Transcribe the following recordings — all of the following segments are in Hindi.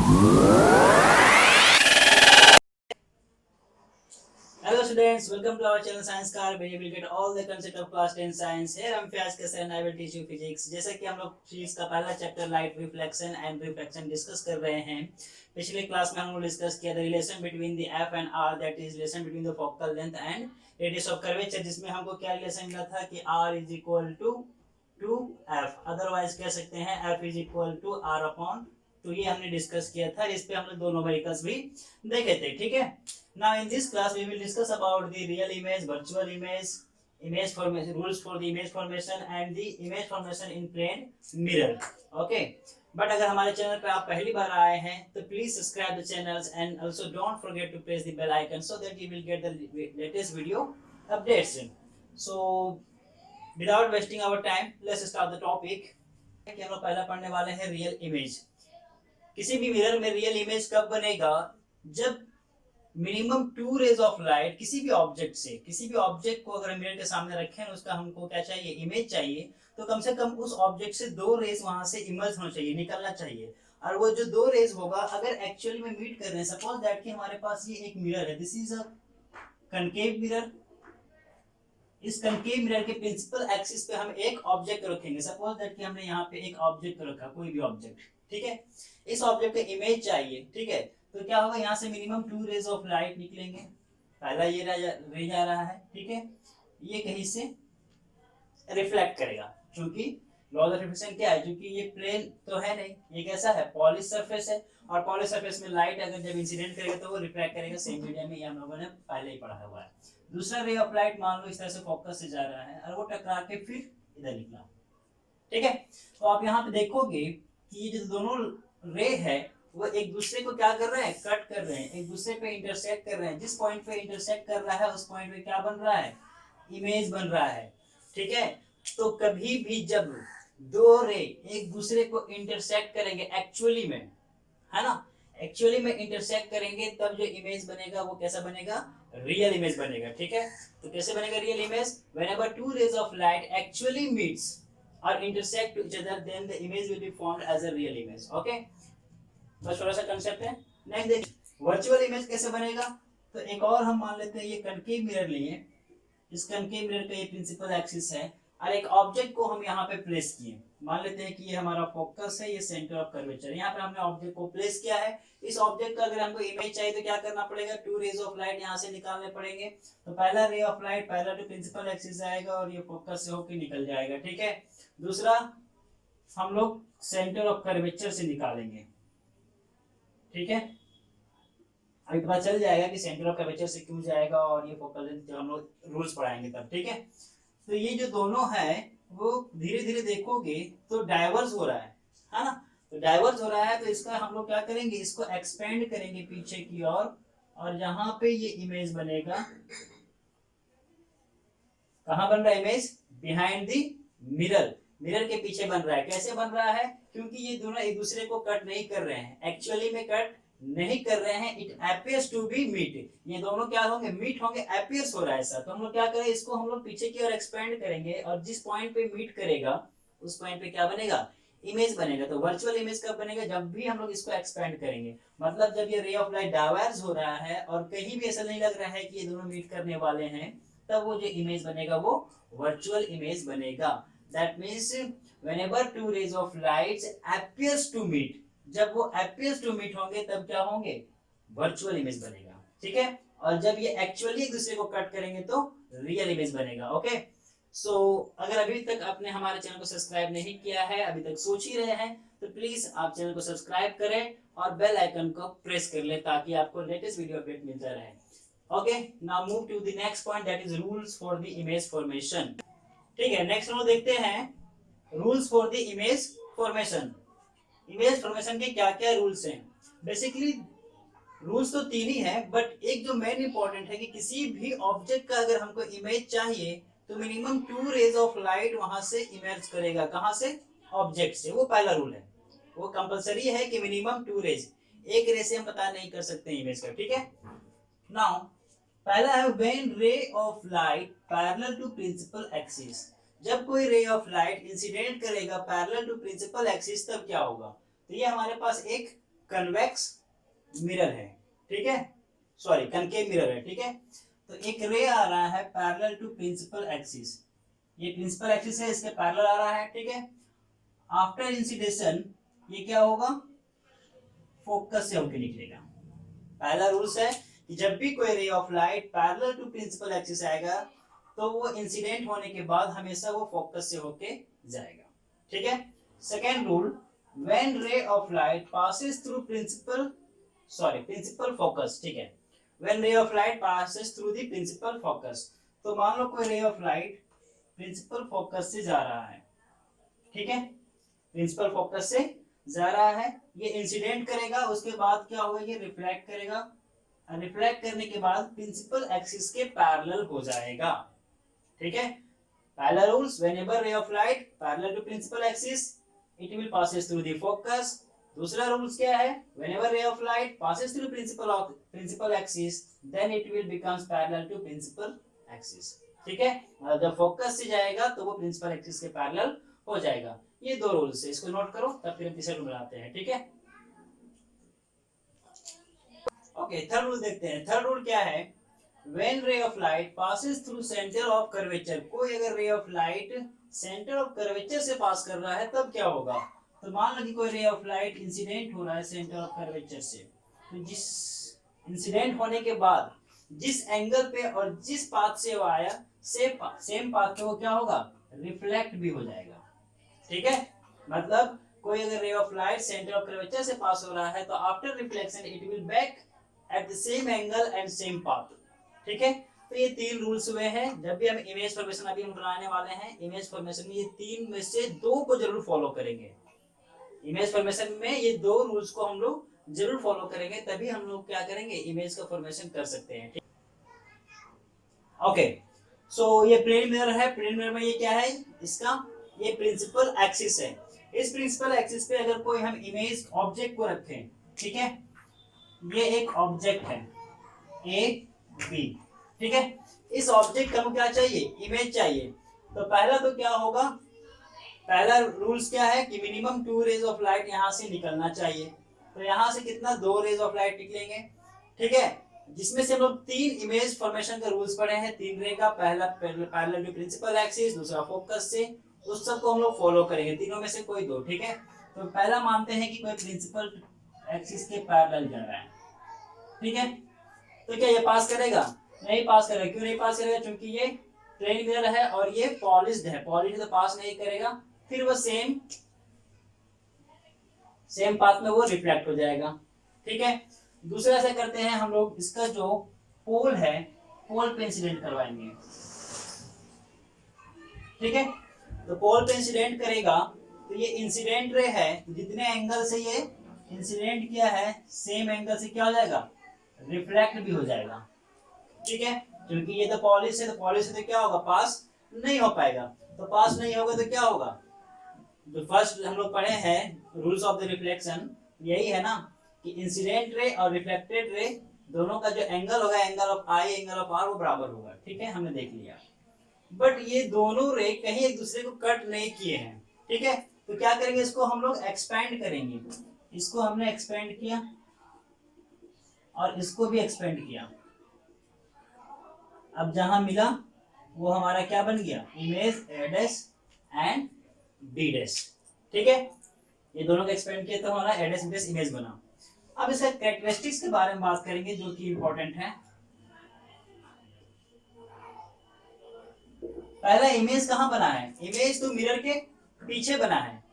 Hello students, welcome to our channel Science Car where you will get all the concept of class 10 science. Here I am Fiyaz Kasar and I will teach you physics. जैसा कि हम लोग फिजिक्स का पहला chapter light reflection and refraction discuss कर रहे हैं. पिछले क्लास में हम लोग डिस्कस किया the relation between the F and R, that is relation between the focal length and radius of curvature, जिसमें हमको क्या रिलेशन मिला था कि r is equal to F, otherwise कह सकते हैं f is equal to R upon. तो ये हमने डिस्कस किया था, इस पे हम लोग दो न्यूमेरिकल्स भी देखे थे. ठीक है. Now in this class we will discuss about the real image, virtual image, image formation, rules for the image formation and the image formation in plane mirror. Okay. But अगर हमारे चैनल पे आप पहली बार आए हैं तो please subscribe the channels and also don't forget to press the bell icon so that you will get the latest video updates. So without wasting our time, let's start the topic. कि हम लोग पहला पढ़ने वाले हैं रियल इमेज. किसी भी मिरर में रियल इमेज कब बनेगा? जब मिनिमम 2 रेज ऑफ लाइट किसी भी ऑब्जेक्ट को अगर मिरर के सामने रखें, उसका हमको क्या चाहिए, इमेज चाहिए, तो कम से कम उस ऑब्जेक्ट से 2 रेज वहां से इमर्ज होना चाहिए, निकलना चाहिए. और वो जो 2 रेज होगा अगर एक्चुअली में मीट कर रहे हैं, सपोज दैट कि हमारे पास ये एक मिरर है, this is a concave mirror. इस कनकेव मिरर के प्रिंसिपल एक्सिस पे हम एक ऑब्जेक्ट रखेंगे. सपोज दैट कि हमने यहाँ पे एक ऑब्जेक्ट रखा, कोई भी ऑब्जेक्ट. ठीक है. इस ऑब्जेक्ट का इमेज चाहिए. ठीक है. तो क्या होगा, यहाँ से मिनिमम 2 रेज ऑफ लाइट निकलेंगे. पहला ये रे जा रहा है. ठीक है. ये कहीं से रिफ्लेक्ट करेगा, क्योंकि लॉ ऑफ रिफ्लेक्शन क्या है, क्योंकि ये प्लेन तो है नहीं, ये कैसा है, पॉलिश सरफेस है. और पॉलिश सरफेस में लाइट अगर जब इंसिडेंट करेगा तो वो रिफ्लेक्ट करेगा. सेम मीडियम में ये हम लोगों ने पहले ही पढ़ा हुआ है. दूसरा रे ऑफ लाइट मान लो इस तरह से फोकस से जा रहा है और वो टकरा के फिर इधर निकला. ठीक है. तो आप यहाँ पे देखोगे कि ये जो दोनों रे है वो एक दूसरे को क्या कर रहे हैं, कट कर रहे हैं, एक दूसरे पे इंटरसेक्ट कर रहे हैं. जिस पॉइंट पे इंटरसेक्ट कर रहा है उस पॉइंट पे क्या बन रहा है, इमेज बन रहा है. ठीक है. तो कभी भी जब 2 रे एक दूसरे को इंटरसेक्ट करेंगे एक्चुअली में, है ना, एक्चुअली में इंटरसेक्ट करेंगे, तब जो इमेज बनेगा वो कैसा बनेगा, रियल इमेज बनेगा. ठीक है. तो कैसे बनेगा real image, whenever 2 rays of light actually meets और intersect to each other, then the image will be formed as a real image. Okay. बस थोड़ा सा कंसेप्ट है. नेक्स्ट देखिए वर्चुअल इमेज कैसे बनेगा. तो एक और हम मान लेते हैं, ये कनकेव मिरर लिए. इस कनकेव मिरर का ये प्रिंसिपल एक्सिस है और एक ऑब्जेक्ट को हम यहाँ पे प्लेस किए. मान लेते हैं कि ये हमारा फोकस है, ये सेंटर ऑफ कर्वेचर. यहाँ पे हमने ऑब्जेक्ट को प्लेस किया है. इस ऑब्जेक्ट का अगर हमको इमेज चाहिए तो क्या करना पड़ेगा, 2 रेज ऑफ लाइट यहाँ से निकालने पड़ेंगे. तो पहला रे ऑफ लाइट पहला जो प्रिंसिपल एक्सिस आएगा और ये फोकस से होकर निकल जाएगा. ठीक है. दूसरा हम लोग सेंटर ऑफ कर्वेचर से निकालेंगे. ठीक है. अभी पता चल जाएगा कि सेंटर ऑफ कर्वेचर से क्यों जाएगा और ये फोकल लेंथ जब हम लोग रूल्स पढ़ाएंगे तब. ठीक है. तो ये जो दोनों है वो धीरे धीरे देखोगे तो डाइवर्स हो रहा है ना. तो डाइवर्स हो रहा है तो इसका हम लोग क्या करेंगे, इसको एक्सपेंड करेंगे पीछे की ओर और जहां पे ये इमेज बनेगा, कहां बन रहा है image, behind the mirror. Mirror के पीछे बन रहा है. कैसे बन रहा है, क्योंकि ये दोनों एक दूसरे को कट नहीं कर रहे हैं, एक्चुअली में कट नहीं कर रहे हैं. It appears to be meet. ये दोनों क्या होंगे, मीट होंगे. अपीयर्स हो रहा है ऐसा. तो हम लोग क्या करें, इसको हम लोग पीछे की ओर एक्सपेंड करेंगे और जिस पॉइंट पे मीट करेगा उस पॉइंट पे क्या बनेगा, इमेज बनेगा. तो वर्चुअल इमेज कब बनेगा, जब भी हम लोग इसको एक्सपेंड करेंगे. मतलब जब ये रे ऑफ लाइट डाइवर्ज हो रहा है और कहीं भी ऐसा नहीं लग रहा है कि ये दोनों मीट करने वाले हैं, तब वो जो इमेज बनेगा वो वर्चुअल इमेज बनेगा. That means whenever 2 rays of light appears to meet, जब वो appears to meet होंगे तब क्या होंगे, वर्चुअल इमेज बनेगा. ठीक है. और जब ये एक्चुअली एक दूसरे को कट करेंगे तो रियल इमेज बनेगा. ओके. सो अगर अभी तक आपने हमारे चैनल को सब्सक्राइब नहीं किया है, अभी तक सोच ही रहे हैं, तो प्लीज आप चैनल को सब्सक्राइब करें और बेल आइकन को प्रेस कर ले ताकि आपको लेटेस्ट वीडियो अपडेट मिलता रहे. Okay. Now move to the next point, that is rules for the image formation. ठीक है. नेक्स्ट हम देखते हैं rules for the image formation. Image formation के क्या क्या रूल्स हैं. बेसिकली रूल्स तो 3 ही हैं, बट एक जो मेन इंपॉर्टेंट है कि किसी भी ऑब्जेक्ट का अगर हमको इमेज चाहिए तो मिनिमम 2 रेज ऑफ लाइट वहां से इमर्ज करेगा. कहां से, ऑब्जेक्ट से. वो पहला रूल है, वो कंपलसरी है कि मिनिमम 2 रेज. एक रे से हम पता नहीं कर सकते इमेज का. ठीक है. नाउ पहला है when ray of light parallel to principal axis. जब कोई रे ऑफ लाइट इंसिडेंट करेगा पैरेलल टू प्रिंसिपल एक्सिस तब क्या होगा. तो ये हमारे पास एक कन्वेक्स मिरर है, ठीक है, सॉरी कनकेव मिरर है, ठीक है। तो एक रे आ रहा है पैरेलल टू प्रिंसिपल एक्सिस, ये प्रिंसिपल एक्सिस है, इसके पैरेलल आ रहा है, ठीक है। आफ्टर इंसिडेशन ये क्या होगा, फोकस से होकर निकलेगा। पहला रूल्स है कि जब भी कोई ray of light parallel to principal axis आएगा तो वो इंसिडेंट होने के बाद हमेशा वो फोकस से होके जाएगा, ठीक है। Second rule, when ray of light passes through principal focus, ठीक है, when ray of light passes through the principal focus. तो मान लो कोई ray of light principal focus से जा रहा है, ठीक है, प्रिंसिपल फोकस से जा रहा है, ये इंसिडेंट करेगा, उसके बाद क्या होगा, ये रिफ्लेक्ट करेगा, रिफ्लेक्ट करने के बाद प्रिंसिपल एक्सिस के पैरेलल हो जाएगा, ठीक है। पहला rules, whenever ray of light parallel to principal axis it will passes through the focus. दूसरा रूल्स क्या है, whenever ray of light passes through principal axis then it will becomes parallel to principal axis, ठीक है। जब फोकस से जाएगा तो वो प्रिंसिपल एक्सिस के पैरेलल हो जाएगा। ये दो रूल्स है, इसको नोट करो, तब फिर हम तीसरा रूल बनाते हैं, ठीक है। ओके, थर्ड रूल देखते हैं। थर्ड रूल क्या है, when ray of light passes through centre of curvature, कोई अगर रे of light centre of curvature से पास कर रहा है तब क्या होगा। तो मान लो कि कोई रे ऑफ लाइट इंसिडेंट हो रहा है सेंटर ऑफ कर्वेचर से, तो जिस इंसिडेंट होने के बाद जिस एंगल पे और जिस पाथ से वो आया सेम पाथ पे वो क्या होगा, रिफ्लेक्ट भी हो जाएगा, ठीक है। मतलब कोई अगर रे of light centre of curvature से पास हो रहा है तो after reflection it will back at the same angle and same path, ठीक है। तो ये तीन रूल्स हुए हैं। जब भी हम इमेज फॉर्मेशन अभी हम बनाने वाले हैं, इमेज फॉर्मेशन में ये तीन में से दो को जरूर फॉलो करेंगे। इमेज फॉर्मेशन में ये दो रूल्स को हम लोग जरूर फॉलो करेंगे, तभी हम लोग क्या करेंगे, इमेज का फॉर्मेशन कर सकते हैं। ओके, सो ये प्लेन मिरर है। प्लेन मिरर में ये क्या है, इसका ये प्रिंसिपल एक्सिस है। इस प्रिंसिपल एक्सिस पे अगर कोई हम इमेज ऑब्जेक्ट को रखें, ठीक है, ये एक ऑब्जेक्ट है ए बी, ठीक है। इस ऑब्जेक्ट का हमें क्या चाहिए, इमेज चाहिए। तो पहला तो क्या होगा, पहला रूल्स क्या है कि मिनिमम 2 रेज ऑफ लाइट यहाँ से निकलना चाहिए। तो यहाँ से कितना, 2 रेज ऑफ लाइट निकलेंगे, ठीक है, जिसमें से हम लोग 3 इमेज फॉर्मेशन का रूल्स पढ़े हैं। 3 रे का, पहला पैरेलल टू प्रिंसिपल एक्सिस, दूसरा फोकस से, उस सब को हम लोग फॉलो करेंगे, तीनों में से कोई दो, ठीक है। तो पहला मानते हैं कि कोई प्रिंसिपल एक्सिस के पैरेलल जा रहा है, ठीक है। तो क्या ये पास करेगा, नहीं पास करेगा। क्यों नहीं पास करेगा, क्योंकि ये प्लेन मिरर है और ये पॉलिश्ड है, पॉलिश्ड तो पास नहीं करेगा, फिर वो सेम पाथ में वो रिफ्लेक्ट हो जाएगा, ठीक है। दूसरा ऐसा करते हैं हम लोग, इसका जो पोल है, पोल पे इंसिडेंट करवाएंगे, ठीक है। तो पोल पे इंसिडेंट करेगा तो ये इंसिडेंट रे है, जितने एंगल से ये इंसिडेंट किया है सेम एंगल से क्या हो जाएगा, रिफ्लेक्ट भी हो जाएगा, ठीक है। क्योंकि ये तो पॉलिश है, तो पॉलिश से तो क्या होगा, पास नहीं हो पाएगा। तो पास नहीं होगा तो क्या होगा, जो फर्स्ट हम लोग पढ़े हैं रूल्स ऑफ द रिफ्लेक्शन, यही है ना कि इंसिडेंट रे और रिफ्लेक्टेड रे दोनों का जो एंगल होगा, angle of I angle of R, वो बराबर होगा, ठीक है, हमने देख लिया। बट ये दोनों रे कहीं एक दूसरे को कट नहीं किए हैं, ठीक है। तो क्या करेंगे, इसको हम लोग एक्सपेंड करेंगे। इसको हमने एक्सपेंड किया और इसको भी एक्सपेंड किया। अब जहां मिला वो हमारा क्या बन गया, image A dash and B dash, ठीक है। ये दोनों को एक्सपेंड किया तो हमारा A dash B dash image बना। अब इसका कैरेक्टरिस्टिक्स के बारे में बात करेंगे जो कि इंपॉर्टेंट है। पहला, इमेज कहाँ बना है, इमेज तो मिरर के पीछे बना है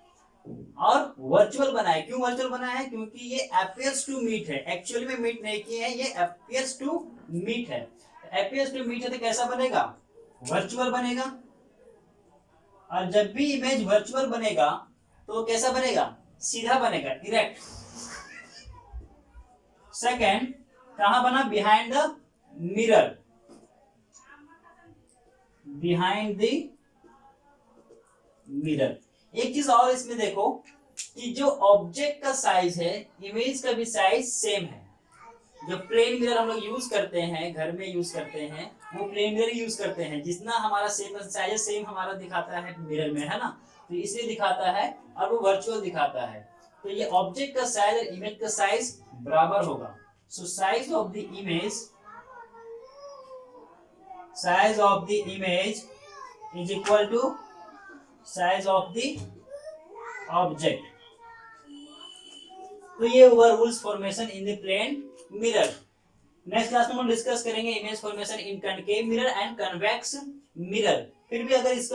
और वर्चुअल बना है। क्यों वर्चुअल बना है, क्योंकि ये अपीयर्स टू मीट है, एक्चुअली में मीट नहीं किए हैं, ये अपीयर्स टू मीट है। अपीयर्स टू मीट है तो कैसा बनेगा, वर्चुअल बनेगा। और जब भी इमेज वर्चुअल बनेगा तो कैसा बनेगा, सीधा बनेगा, डायरेक्ट। सेकंड, कहां बना, behind the mirror, behind the mirror. एक चीज और इसमें देखो कि जो ऑब्जेक्ट का साइज है, इमेज का भी साइज सेम है। जो प्लेन मिरर हम लोग यूज करते हैं, घर में यूज करते हैं, वो प्लेन मिरर यूज करते हैं, जितना हमारा सेम साइज सेम हमारा दिखाता है मिरर में, है ना, तो इसलिए दिखाता है और वो वर्चुअल दिखाता है। तो ये ऑब्जेक्ट का साइज और इमेज का साइज बराबर होगा। So size of the image is equal to size of the object. तो ये हुआ rules formation in the plane mirror. Next class में हम डिस्कस करेंगे image formation in concave mirror and convex mirror. फिर भी अगर इस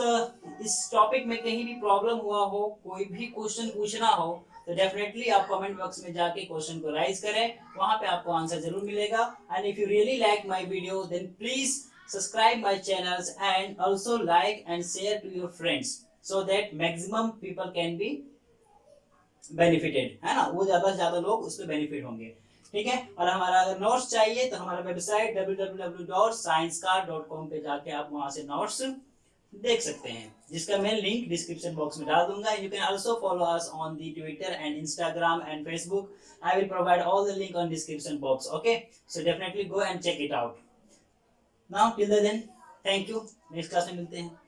टॉपिक में कहीं भी प्रॉब्लम हुआ हो, कोई भी क्वेश्चन पूछना हो, तो डेफिनेटली आप कमेंट बॉक्स में जाके क्वेश्चन को राइज करें, वहां पे आपको आंसर जरूर मिलेगा। And if you really like my video then please subscribe my channels and also like and share to your friends so that maximum people can be benefited, है ना, वो ज्यादा से ज्यादा लोग उससे बेनिफिट होंगे। ठीक है, और हमारा अगर नोट्स चाहिए तो हमारा वेबसाइट www.sciencecard.com पे जाके आप वहां से नोट्स देख सकते हैं, जिसका मैं लिंक डिस्क्रिप्शन बॉक्स में डाल दूंगा। You can also follow us on the Twitter and Instagram and Facebook. I will provide all the link on description box. Okay, so definitely go and check it out. Now till then, thank you. Next class में मिलते हैं।